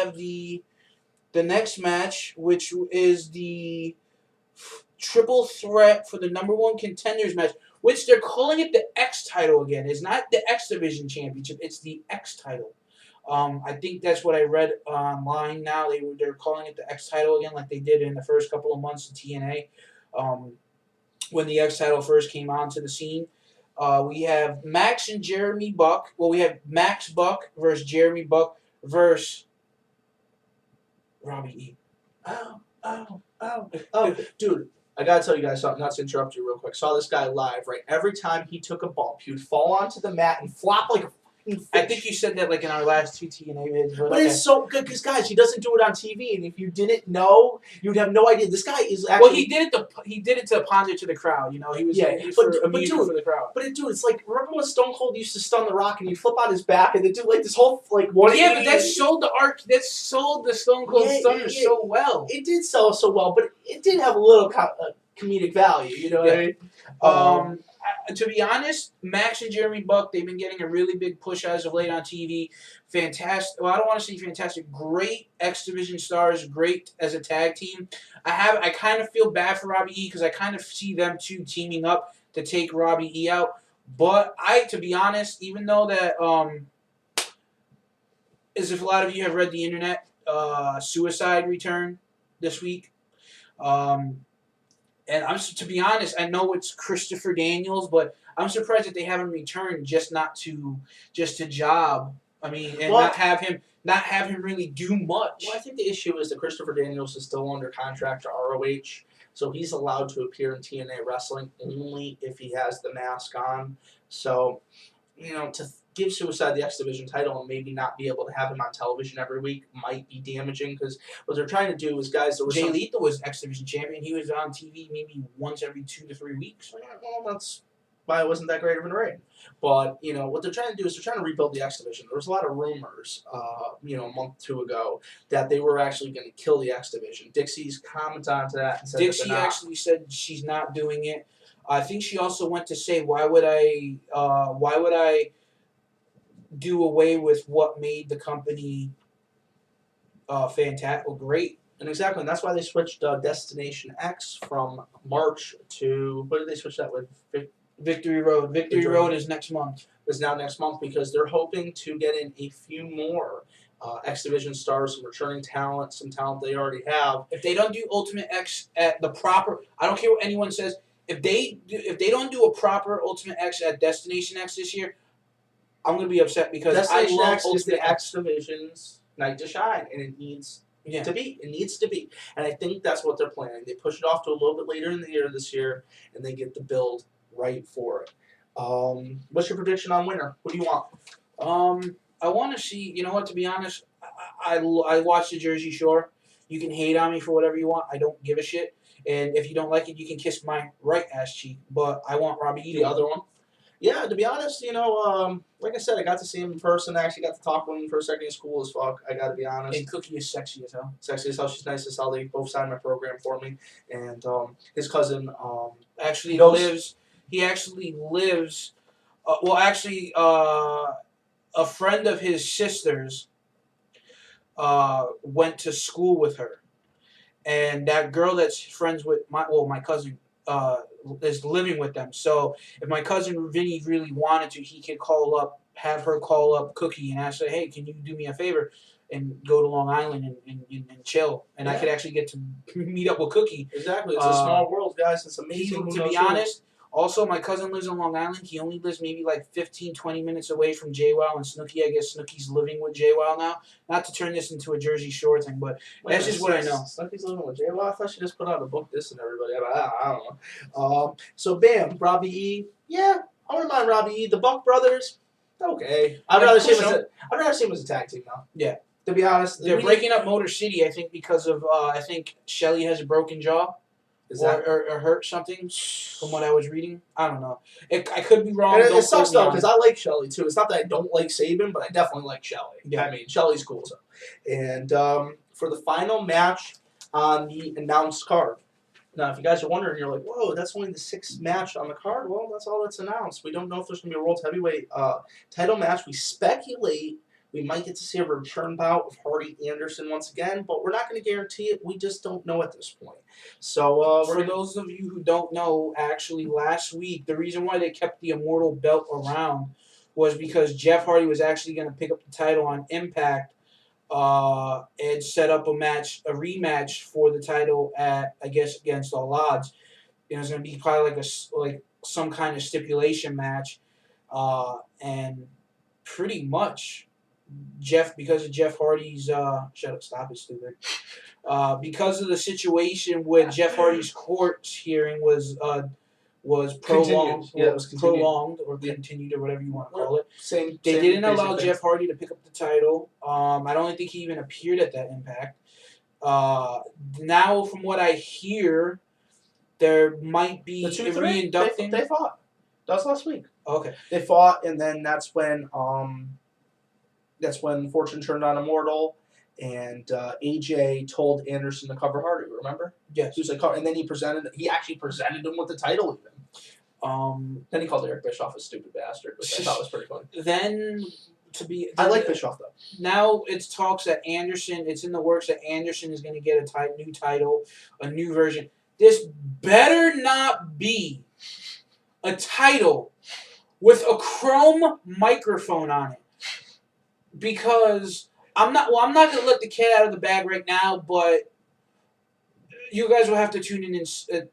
have the next match, which is the triple threat for the #1 contenders match, which they're calling it the X title again. It's not the X Division Championship. It's the X title. I think that's what I read online now. They're calling it the X title again, like they did in the first couple of months of TNA. When the X title first came onto the scene. We have Max and Jeremy Buck. Well, we have Max Buck versus Jeremy Buck versus Robbie E. Oh, dude, I gotta tell you guys something. Not to interrupt you real quick. Saw this guy live, right? Every time he took a bump, he would fall onto the mat and flop like a fucking fish. I think you said that like in our last 2 TNA vids. But it's so good because, guys, he doesn't do it on TV, and if you didn't know, you'd have no idea. This guy is actually. Well, he did it to ponder to the crowd. You know, he was dude, for the crowd. But dude, it's like remember when Stone Cold used to stun the Rock and he'd flip on his back and then do like this whole like one. Yeah, but that sold the arc. That sold the Stone Cold Stunner so well. It did sell so well, but it did have a little comedic value. You know what I mean? To be honest, Max and Jeremy Buck, they've been getting a really big push as of late on TV. Fantastic. Well, I don't want to say fantastic. Great X Division stars. Great as a tag team. I kind of feel bad for Robbie E because I kind of see them two teaming up to take Robbie E out. But to be honest, even though that, as if a lot of you have read the internet, Suicide returned this week. And to be honest, I know it's Christopher Daniels, but I'm surprised that they haven't returned just to job. I mean, and not have him really do much. Well, I think the issue is that Christopher Daniels is still under contract to ROH, so he's allowed to appear in TNA wrestling only if he has the mask on. So, you know, to give Suicide the X Division title and maybe not be able to have him on television every week might be damaging because what they're trying to do is, guys, Jay Lethal was X Division champion. He was on TV maybe once every 2 to 3 weeks. Well, that's why it wasn't that great of a reign. But, you know, what they're trying to do is they're trying to rebuild the X Division. There was a lot of rumors, you know, a month or 2 ago that they were actually going to kill the X Division. Dixie's commented on to that and said Dixie actually said she's not doing it. I think she also went to say, why would I do away with what made the company fantastic, great. And exactly, and that's why they switched Destination X from March to, what did they switch that with? Victory Road. Victory Road is next month. Is now next month because they're hoping to get in a few more X Division stars, some returning talent, some talent they already have. If they don't do Ultimate X at the proper, I don't care what anyone says, if they don't do a proper Ultimate X at Destination X this year, I'm going to be upset because Destination I love X is the X Division's night to shine, and it needs to be. It needs to be. And I think that's what they're planning. They push it off to a little bit later in the year this year, and they get the build right for it. What's your prediction on winner? What do you want? I want to see, you know what, to be honest, I watched the Jersey Shore. You can hate on me for whatever you want. I don't give a shit. And if you don't like it, you can kiss my right ass cheek. But I want Robbie E. The other one. Yeah, to be honest, you know, like I said, I got to see him in person. I actually got to talk with him for a second. He's cool as fuck. I got to be honest. And Cookie is sexy as hell. Sexy as hell. She's nice as hell. They both signed my program for me. And his cousin actually lives. He actually lives. A friend of his sister's went to school with her, and that girl that's friends with my cousin is living with them. So if my cousin Vinny really wanted to, he could have her call up Cookie and ask her, hey, can you do me a favor and go to Long Island and chill? And I could actually get to meet up with Cookie. Exactly. It's a small world, guys. It's amazing. To be honest, also, my cousin lives in Long Island. He only lives maybe like 15, 20 minutes away from JWoww and Snooki. I guess Snooki's living with JWoww now. Not to turn this into a Jersey Shore thing, but that's just what I know. Snooki's living with JWoww? I thought she just put out a book dissing everybody. I don't know. So, bam, Robbie E. Yeah, I wouldn't mind Robbie E. The Buck Brothers, okay. I'd rather see him as a tag team, though. Yeah. To be honest. They're breaking up Motor City, I think, because of, I think Shelly has a broken jaw. Or hurt something, from what I was reading. I don't know. I could be wrong. It sucks, though, because I like Shelly, too. It's not that I don't like Sabin, but I definitely like Shelly. Yeah. I mean, Shelly's cool, so. And for the final match on the announced card. Now, if you guys are wondering, you're like, whoa, that's only the 6th match on the card? Well, that's all that's announced. We don't know if there's going to be a World Heavyweight title match. We speculate We might get to see a return bout of Hardy Anderson once again, but we're not going to guarantee it. We just don't know at this point. So for those of you who don't know, actually last week the reason why they kept the Immortal belt around was because Jeff Hardy was actually going to pick up the title on Impact and set up a rematch for the title at, I guess, Against All Odds. It was going to be probably like some kind of stipulation match, and pretty much because of Jeff Hardy's shut up, stop it, stupid. Because of the situation with Jeff Hardy's court hearing was prolonged, prolonged or continued or whatever you want to call it. They didn't allow Jeff Hardy to pick up the title. I don't think he even appeared at that Impact. Now, from what I hear, there might be a reinducting. They fought. That was last week. Okay. They fought, and then that's when Fortune turned on Immortal, and AJ told Anderson to cover Hardy. Remember? Yes. He was like, and then he actually presented him with the title even. Then he called Eric Bischoff a stupid bastard, which I thought was pretty funny. I like Bischoff though. Now it's talks that it's in the works that Anderson is going to get a new title, a new version. This better not be a title with a chrome microphone on it, because I'm not going to let the cat out of the bag right now, but you guys will have to tune in and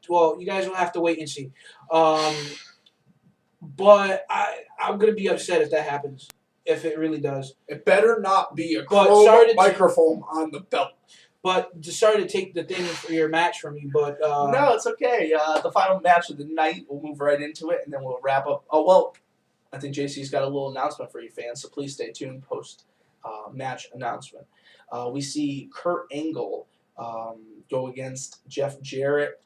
you guys will have to wait and see. But I'm going to be upset if that happens, if it really does. It better not be a chrome microphone on the belt. But sorry to take the thing for your match from you, but no, it's okay. The final match of the night, we'll move right into it, and then we'll wrap up. Oh well, I think JC's got a little announcement for you fans, so please stay tuned post match announcement. We see Kurt Angle go against Jeff Jarrett.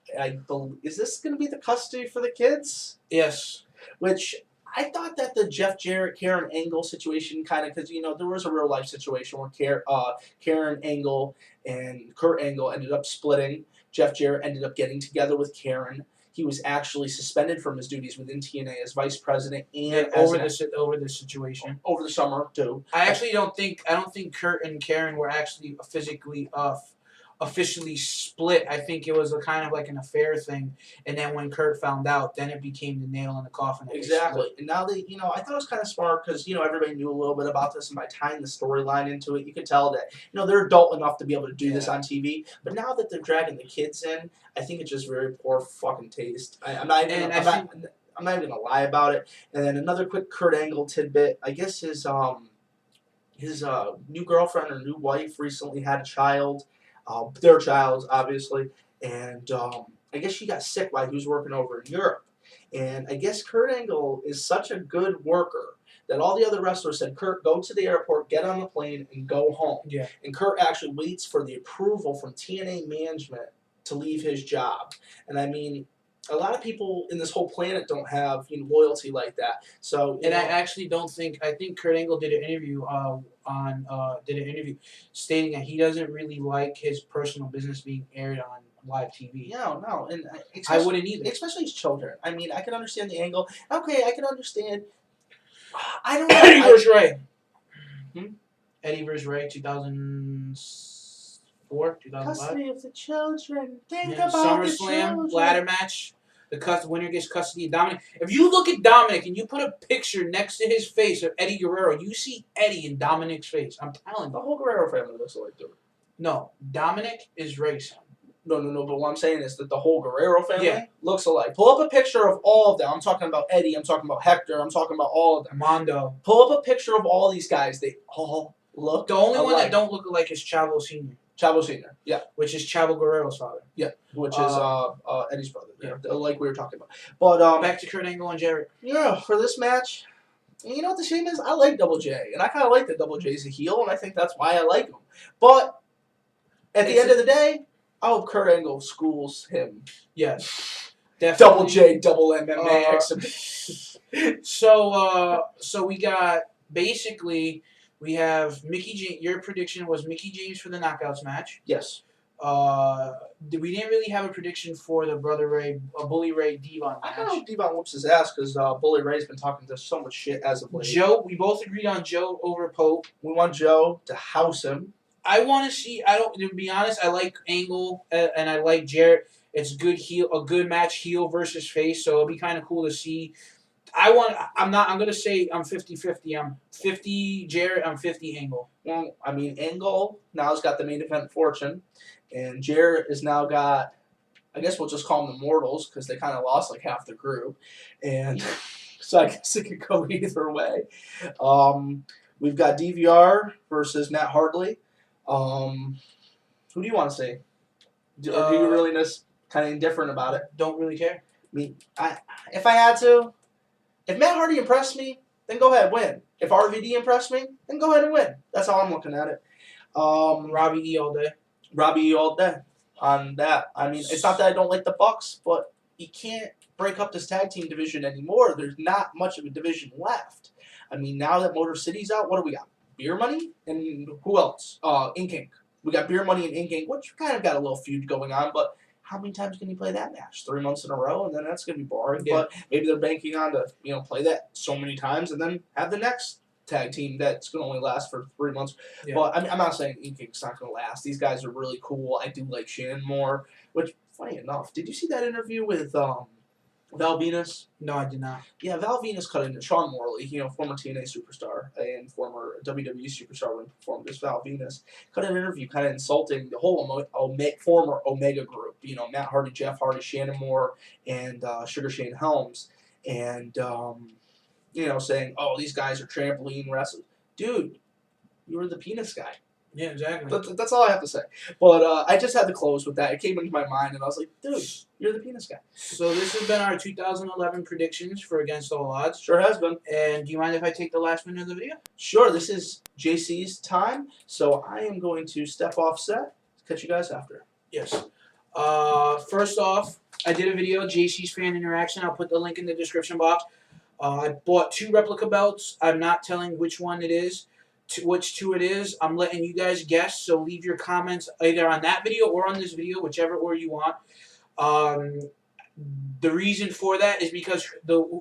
Is this going to be the custody for the kids? Yes. Which I thought that the Jeff Jarrett Karen Angle situation kind of, because there was a real life situation where Karen Angle and Kurt Angle ended up splitting. Jeff Jarrett ended up getting together with Karen. He was actually suspended from his duties within TNA as vice president and over the situation over the summer too. I don't think Kurt and Karen were actually physically officially split. I think it was a kind of like an affair thing, and then when Kurt found out, then it became the nail in the coffin. Exactly. And now I thought it was kind of smart because everybody knew a little bit about this, and by tying the storyline into it, you could tell that they're adult enough to be able to do this on TV. But now that they're dragging the kids in, I think it's just very poor fucking taste. I'm not even gonna lie about it. And then another quick Kurt Angle tidbit. I guess his new girlfriend or new wife recently had a child. Their child, obviously, and I guess she got sick while he was working over in Europe. And I guess Kurt Angle is such a good worker that all the other wrestlers said, Kurt, go to the airport, get on the plane, and go home. Yeah. And Kurt actually waits for the approval from TNA management to leave his job. And I mean, a lot of people in this whole planet don't have loyalty like that. So, I actually don't think. I think Kurt Angle did an interview stating that he doesn't really like his personal business being aired on live TV. No, and I wouldn't either. Especially his children. I mean, I can understand the angle. Okay, I can understand. I don't know. Eddie vs. Ray. Eddie vs. Ray, 2004, 2005. Custody of the children. Think about the children. SummerSlam ladder match. The winner gets custody of Dominic. If you look at Dominic and you put a picture next to his face of Eddie Guerrero, you see Eddie in Dominic's face. I'm telling you. The whole Guerrero family looks like them. No, Dominic is Ray's son. No. But what I'm saying is that the whole Guerrero family looks alike. Pull up a picture of all of them. I'm talking about Eddie. I'm talking about Hector. I'm talking about all of them. Mondo. Pull up a picture of all these guys. They all look The only alike. one that don't look alike is Chavo Sr. Chavo Sr. Yeah. Which is Chavo Guerrero's father. Yeah. Which is Eddie's brother. Yeah. Like we were talking about. But back to Kurt Angle and Jarrett. Yeah, for this match, and you know what the shame is? I like Double J, and I kind of like that Double J's a heel, and I think that's why I like him. But at the end of the day, I hope Kurt Angle schools him. Yes. Definitely. Double J, double MMA exhibition. So we got basically we have Mickie James. Your prediction was Mickie James for the Knockouts match. Yes. We didn't really have a prediction for the Brother Ray, Bully Ray Devon I match. kind of hope Devon whoops his ass because Bully Ray's been talking to so much shit as of late. Joe, we both agreed on Joe over Pope. We want Joe to house him. I want to see. I don't. To be honest, I like Angle and I like Jarrett. It's a good match, heel versus face. So it'll be kind of cool to see. I'm gonna say I'm 50-50. I'm 50 Jarrett. I'm 50 Angle. Well, I mean, Angle now's got the main event fortune, and Jarrett has now got. I guess we'll just call them the Mortals because they kind of lost like half the group, and so I guess it could go either way. We've got DVR versus Matt Hardy. Who do you want to see? Or do you really just kind of indifferent about it? Don't really care. I mean, if I had to, if Matt Hardy impressed me, then go ahead win. If RVD impressed me, then go ahead and win. That's how I'm looking at it. Robbie E all day. Robbie E all day on that. I mean, it's not that I don't like the Bucks, but you can't break up this tag team division anymore. There's not much of a division left. I mean, now that Motor City's out, what do we got? Beer Money and who else? Ink Inc. We got Beer Money and Ink Inc., which kind of got a little feud going on, but how many times can you play that match? 3 months in a row, and then that's going to be boring. Yeah. But maybe they're banking on to play that so many times and then have the next tag team that's going to only last for 3 months. Yeah. But I mean, I'm not saying Ink Inc's not going to last. These guys are really cool. I do like Shannon more, which, funny enough, did you see that interview with Val Venus? No, I did not. Yeah, Val Venus cut into Sean Morley, former TNA superstar and former WWE superstar when performed as Val Venus. Cut an interview kind of insulting the whole former Omega group. Matt Hardy, Jeff Hardy, Shannon Moore, and Sugar Shane Helms. And, saying, oh, these guys are trampoline wrestlers. Dude, you were the penis guy. Yeah, exactly. That's all I have to say. But I just had to close with that. It came into my mind, and I was like, dude, you're the penis guy. So this has been our 2011 predictions for Against All Odds. Sure has been. And do you mind if I take the last minute of the video? Sure. This is JC's time, so I am going to step off set. Catch you guys after. Yes. First off, I did a video, JC's Fan Interaction. I'll put the link in the description box. I bought 2 replica belts. I'm not telling which one it is. Which 2 it is. I'm letting you guys guess, so leave your comments either on that video or on this video, whichever order you want. The reason for that is because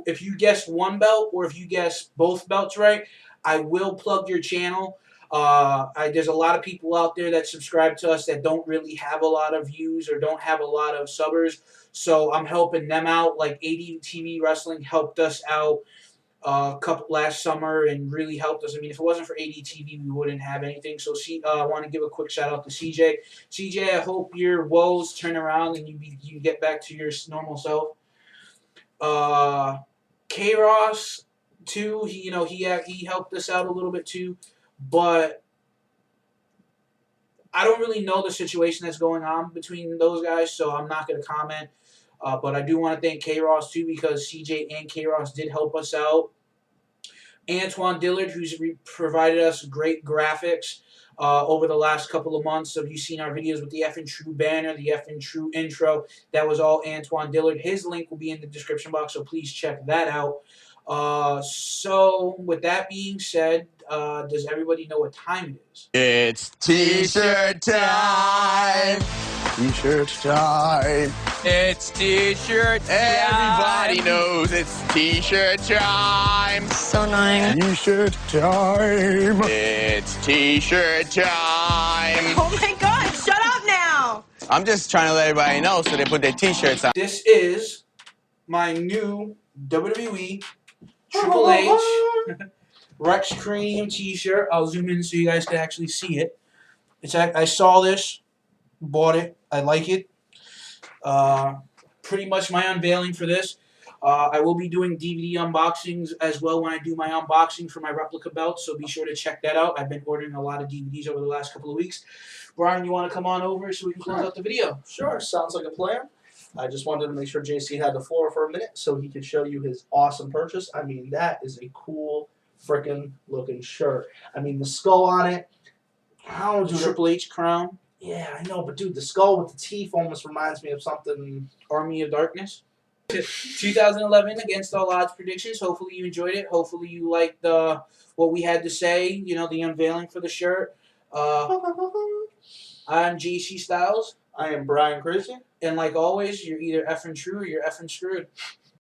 if you guess one belt or if you guess both belts right, I will plug your channel. There's a lot of people out there that subscribe to us that don't really have a lot of views or don't have a lot of subbers, so I'm helping them out. Like AD TV Wrestling helped us out last summer and really helped us. I mean, if it wasn't for ADTV, we wouldn't have anything. So I want to give a quick shout out to CJ. CJ, I hope your woes turn around and you get back to your normal self. K-Ross too. He helped us out a little bit too, but I don't really know the situation that's going on between those guys, so I'm not going to comment. But I do want to thank K-Ross too, because CJ and K-Ross did help us out. Antoine Dillard, who's provided us great graphics over the last couple of months. So if you've seen our videos with the F and True banner, the F and True intro, that was all Antoine Dillard. His link will be in the description box, so please check that out. So with that being said, does everybody know what time it is? It's T-shirt time! T-shirt time! It's T-shirt time! Everybody knows it's T-shirt time! So annoying. T-shirt time! It's T-shirt time! Oh my god, shut up now! I'm just trying to let everybody know so they put their T-shirts on. This is my new WWE Triple H Rex Cranium t-shirt. I'll zoom in so you guys can actually see it. I saw this, bought it, I like it. Pretty much my unveiling for this. I will be doing DVD unboxings as well when I do my unboxing for my replica belt, so be sure to check that out. I've been ordering a lot of DVDs over the last couple of weeks. Brian, you want to come on over so we can close out the video? Sure, sounds like a plan. I just wanted to make sure JC had the floor for a minute so he could show you his awesome purchase. I mean, that is a cool freaking looking shirt. I mean, the skull on it. How The Triple H crown. Yeah, I know, but dude, the skull with the teeth almost reminds me of something. Army of Darkness. 2011 Against All Odds predictions. Hopefully you enjoyed it. Hopefully you liked what we had to say. The unveiling for the shirt. I'm GC Styles. I am Brian Crazy. And like always, you're either effing true or you're effing screwed.